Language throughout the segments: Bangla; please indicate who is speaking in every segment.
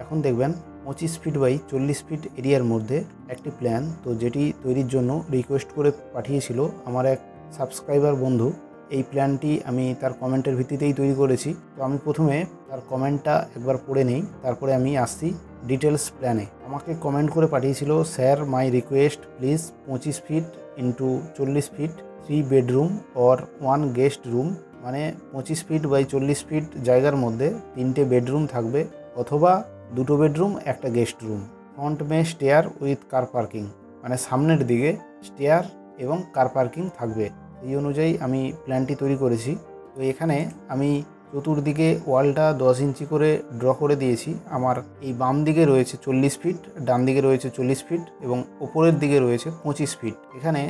Speaker 1: এখন দেখবেন 25 ফিট বাই 40 ফিট এরিয়ার মধ্যে একটি প্ল্যান, তো যেটি তৈরির জন্য রিকোয়েস্ট করে পাঠিয়েছিল আমার এক সাবস্ক্রাইবার বন্ধু। এই প্ল্যানটি আমি তার কমেন্টের ভিত্তিতেই তৈরি করেছি। তো আমি প্রথমে তার কমেন্টটা একবার পড়ে নেই, তারপরে আমি আসছি ডিটেলস প্ল্যানে। আমাকে কমেন্ট করে পাঠিয়েছিল, sir my request please 25 feet into 40 feet 3 bedroom or 1 guest room, মানে 25 ফিট বাই 40 ফিট জায়গার মধ্যে 3টে বেডরুম থাকবে অথবা 2টো বেডরুম একটা guest room. Front May stair with car parking, মানে সামনের দিকে স্টেয়ার এবং কার পার্কিং থাকবে। এই অনুযায়ী আমি প্ল্যানটি তৈরি করেছি। তো এখানে আমি চতুর্দিকে ওয়ালটা 10 ইঞ্চি করে ড্র করে দিয়েছি। আমার এই বাম দিকে রয়েছে 40 ফিট, ডান দিকে রয়েছে 40 ফিট এবং ওপরের দিকে রয়েছে 25 ফিট। এখানে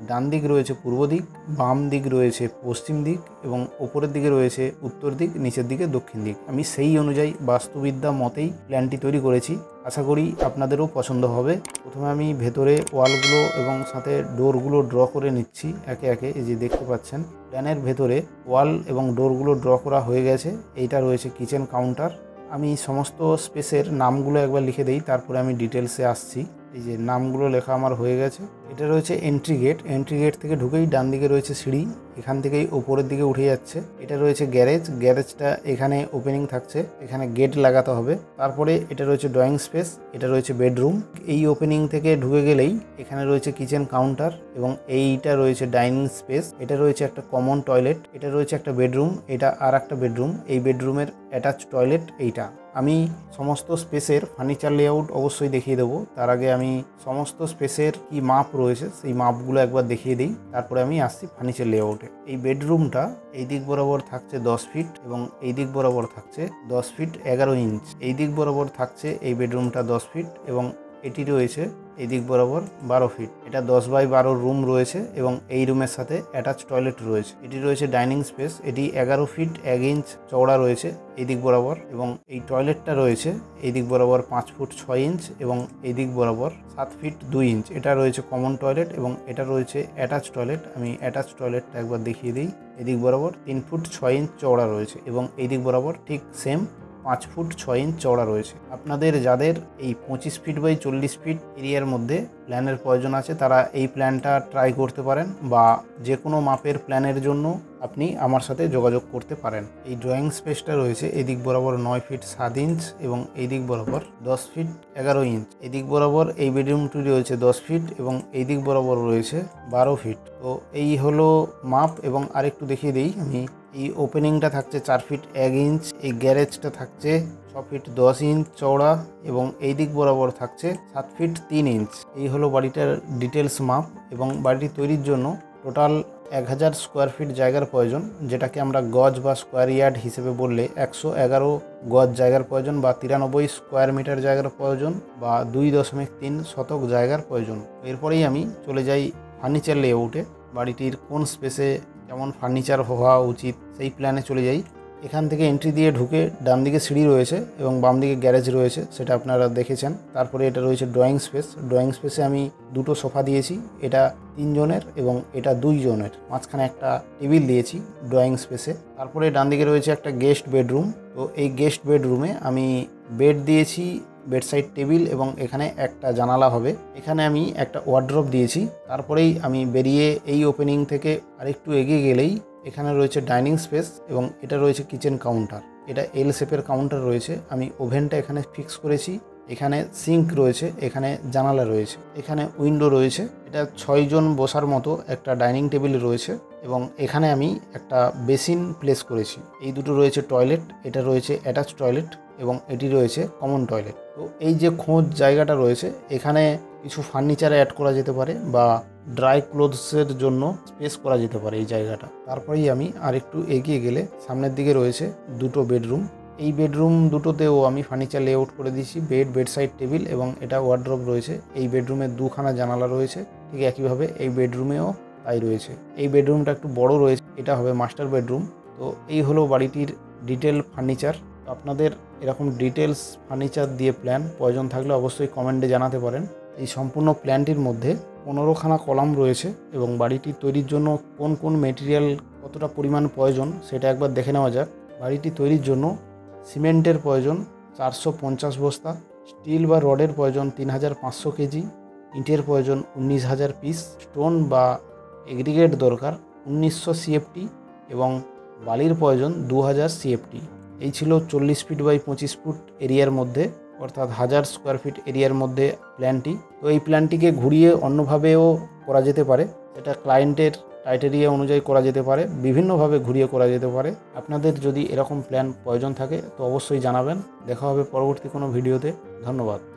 Speaker 1: ডান দিক রয়েছে পূর্ব দিক, বাম দিক রয়েছে পশ্চিম দিক এবং ওপরের দিকে রয়েছে উত্তর দিক, নিচের দিকে দক্ষিণ দিক। আমি সেই অনুযায়ী বাস্তুবিদ্যা মতেই প্ল্যানটি তৈরি করেছি। আশা করি আপনাদেরও পছন্দ হবে। প্রথমে আমি ভেতরে ওয়ালগুলো এবং সাথে ডোরগুলো ড্র করে নিচ্ছি একে একে। এই যে দেখতে পাচ্ছেন প্ল্যানের ভেতরে ওয়াল এবং ডোরগুলো ড্র করা হয়ে গেছে। এইটা রয়েছে কিচেন কাউন্টার। আমি সমস্ত স্পেসের নামগুলো একবার লিখে দেই, তারপরে আমি ডিটেলসে আসছি। এই যে নামগুলো লেখা আমার হয়ে গেছে। এটা রয়েছে এন্ট্রি গেট। এন্ট্রি গেট থেকে ঢুকেই ডান দিকে রয়েছে সিঁড়ি, এখান থেকেই ওপরের দিকে উঠে যাচ্ছে। এটা রয়েছে গ্যারেজ। গ্যারেজটা এখানে ওপেনিং থাকছে, এখানে গেট লাগাতে হবে। তারপরে এটা রয়েছে ড্রয়িং স্পেস, এটা রয়েছে বেডরুম। এই ওপেনিং থেকে ঢুকে গেলেই এখানে রয়েছে কিচেন কাউন্টার এবং এইটা রয়েছে ডাইনিং স্পেস। এটা রয়েছে একটা কমন টয়লেট, এটা রয়েছে একটা বেডরুম, এটা আর একটা বেডরুম। এই বেডরুমের অ্যাটাচ টয়লেট এইটা। আমি সমস্ত স্পেসের ফার্নিচার লেআউট অবশ্যই দেখিয়ে দেবো। তার আগে আমি সমস্ত স্পেসের কি মাপ রয়েছে সেই মাপগুলো একবার দেখিয়ে দিই, তারপরে আমি আসছি ফার্নিচার লেআউটে। এই বেডরুমটা এই দিক বরাবর থাকছে 10 ফিট এবং এই দিক বরাবর থাকছে 10 ফিট 11 ইঞ্চ। এই দিক বরাবর থাকছে এই বেডরুমটা 10 ফিট এবং এটি রয়েছে এই দিক বরাবর 12 ফিট। এটা 10 বাই 12 রুম রয়েছে এবং এই রুমের সাথে অ্যাটাচ টয়লেট রয়েছে। এটি রয়েছে ডাইনিং স্পেস, এটি 11 ফিট 1 ইঞ্চ চওড়া রয়েছে এই দিক বরাবর এবং এই টয়লেটটা রয়েছে এই দিক বরাবর 5 ফুট 6 ইঞ্চ এবং এই দিক বরাবর 7 ফিট 2 ইঞ্চ। এটা রয়েছে কমন টয়লেট এবং এটা রয়েছে অ্যাটাচ টয়লেট। আমি অ্যাটাচ টয়লেটটা একবার দেখিয়ে দিই। এদিক বরাবর 3 ফুট 6 ইঞ্চ চওড়া রয়েছে এবং এই দিক বরাবর ঠিক সেম 5 ফুট 6 ইঞ্চ চওড়া রয়েছে। আপনাদের যাদের এই 25 ফিট বাই 40 ফিট এরিয়ার মধ্যে প্ল্যানের প্রয়োজন আছে তারা এই প্ল্যানটা ট্রাই করতে পারেন, বা যে কোনো মাপের প্ল্যানের জন্য আপনি আমার সাথে যোগাযোগ করতে পারেন। এই ড্রয়িং স্পেসটা রয়েছে এদিক বরাবর 9 ফিট 7 ইঞ্চ এবং এই দিক বরাবর 10 ফিট 11 ইঞ্চ। এদিক বরাবর এই বেডরুমটি রয়েছে 10 ফিট এবং এই দিক বরাবর রয়েছে 12 ফিট। তো এই হলো মাপ এবং আরেকটু দেখিয়ে দিই আমি। এই ওপেনিংটা থাকছে 4 ফিট 1 ইঞ্চ, এই গ্যারেজটা থাকছে 6 ফিট 10 ইঞ্চ চওড়া এবং এই দিক বরাবর থাকছে 7 ফিট 3 ইঞ্চ। এই হলো বাড়িটার ডিটেলস মাপ এবং বাড়িটি তৈরির জন্য টোটাল 1000 স্কোয়ার ফিট জায়গার প্রয়োজন, যেটাকে আমরা গজ বা স্কোয়ার ইয়ার্ড হিসেবে বললে 111 গজ জায়গার প্রয়োজন বা 93 স্কোয়ার মিটার জায়গার প্রয়োজন বা 2.3 শতক জায়গার প্রয়োজন। এরপরেই আমি চলে যাই ফার্নিচার লেআউটে। বাড়িটির কোন স্পেসে কেমন ফার্নিচার হওয়া উচিত সেই প্ল্যানে চলে যাই। এখান থেকে এন্ট্রি দিয়ে ঢুকে ডান দিকে সিঁড়ি রয়েছে এবং বাম দিকে গ্যারেজ রয়েছে, সেটা আপনারা দেখেছেন। তারপরে এটা রয়েছে ড্রয়িং স্পেস। ড্রয়িং স্পেসে আমি 2টো সোফা দিয়েছি, এটা 3 জনের এবং এটা 2 জনের। মাঝখানে একটা টেবিল দিয়েছি ড্রয়িং স্পেসে। তারপরে ডান দিকে রয়েছে একটা গেস্ট বেডরুম। তো এই গেস্ট বেডরুমে আমি বেড দিয়েছি, বেডসাইড টেবিল এবং এখানে একটা জানালা হবে। এখানে আমি একটা ওয়ার্ড্রপ দিয়েছি। তারপরেই আমি বেরিয়ে এই ওপেনিং থেকে আরেকটু এগিয়ে গেলেই এখানে রয়েছে ডাইনিং স্পেস এবং এটা রয়েছে কিচেন কাউন্টার। এটা এল শেপের কাউন্টার রয়েছে। আমি ওভেনটা এখানে ফিক্স করেছি। এখানে সিঙ্ক রয়েছে, এখানে জানালা রয়েছে, এখানে উইন্ডো রয়েছে। এটা 6 জন বসার মতো একটা ডাইনিং টেবিল রয়েছে এবং এখানে আমি একটা বেসিন প্লেস করেছি। এই দুটো রয়েছে টয়লেট, এটা রয়েছে অ্যাটাচ টয়লেট এবং এটি রয়েছে কমন টয়লেট। তো এই যে খোঁজ জায়গাটা রয়েছে এখানে কিছু ফার্নিচার অ্যাড করা যেতে পারে বা ড্রাই ক্লোথসের জন্য স্পেস করা যেতে পারে এই জায়গাটা। তারপরেই আমি আরেকটু এগিয়ে গেলে সামনের দিকে রয়েছে 2টো বেডরুম। এই বেডরুম দুটোতেও আমি ফার্নিচার লেআউট করে দিয়েছি। বেডসাইড টেবিল এবং এটা ওয়ার্ড্রপ রয়েছে। এই বেডরুমে 2খানা জানালা রয়েছে, ঠিক একইভাবে এই বেডরুমেও তাই রয়েছে। এই বেডরুমটা একটু বড় রয়েছে, এটা হবে মাস্টার বেডরুম। তো এই হলো বাড়িটির ডিটেল ফার্নিচার। আপনাদের এরকম ডিটেলস ফার্নিচার দিয়ে প্ল্যান প্রয়োজন থাকলে অবশ্যই কমেন্টে জানাতে পারেন। এই সম্পূর্ণ প্ল্যানটির মধ্যে 15খানা কলাম রয়েছে এবং বাড়িটি তৈরির জন্য কোন কোন মেটেরিয়াল কতটা পরিমাণ প্রয়োজন সেটা একবার দেখে নেওয়া যাক। বাড়িটি তৈরির জন্য সিমেন্টের প্রয়োজন 450 বস্তা, স্টিল বা রডের প্রয়োজন 3500 কেজি, ইটের প্রয়োজন 19,000 পিস, স্টোন বা এগ্রিগেট দরকার 1900 সিএফটি এবং বালির প্রয়োজন 2000 সিএফটি। এই ছিল 40 ফিট বাই 25 ফুট এরিয়ার মধ্যে অর্থাৎ 1000 স্কোয়ার ফিট এরিয়ার মধ্যে প্ল্যানটি। তো এই প্ল্যানটিকে ঘুরিয়ে অন্যভাবেও করা যেতে পারে, এটা ক্লায়েন্টের ক্রাইটেরিয়া অনুযায়ী করা যেতে পারে, বিভিন্নভাবে ঘুরিয়ে করা যেতে পারে। আপনাদের যদি এরকম প্ল্যান প্রয়োজন থাকে তো অবশ্যই জানাবেন। দেখা হবে পরবর্তী কোনো ভিডিওতে। ধন্যবাদ।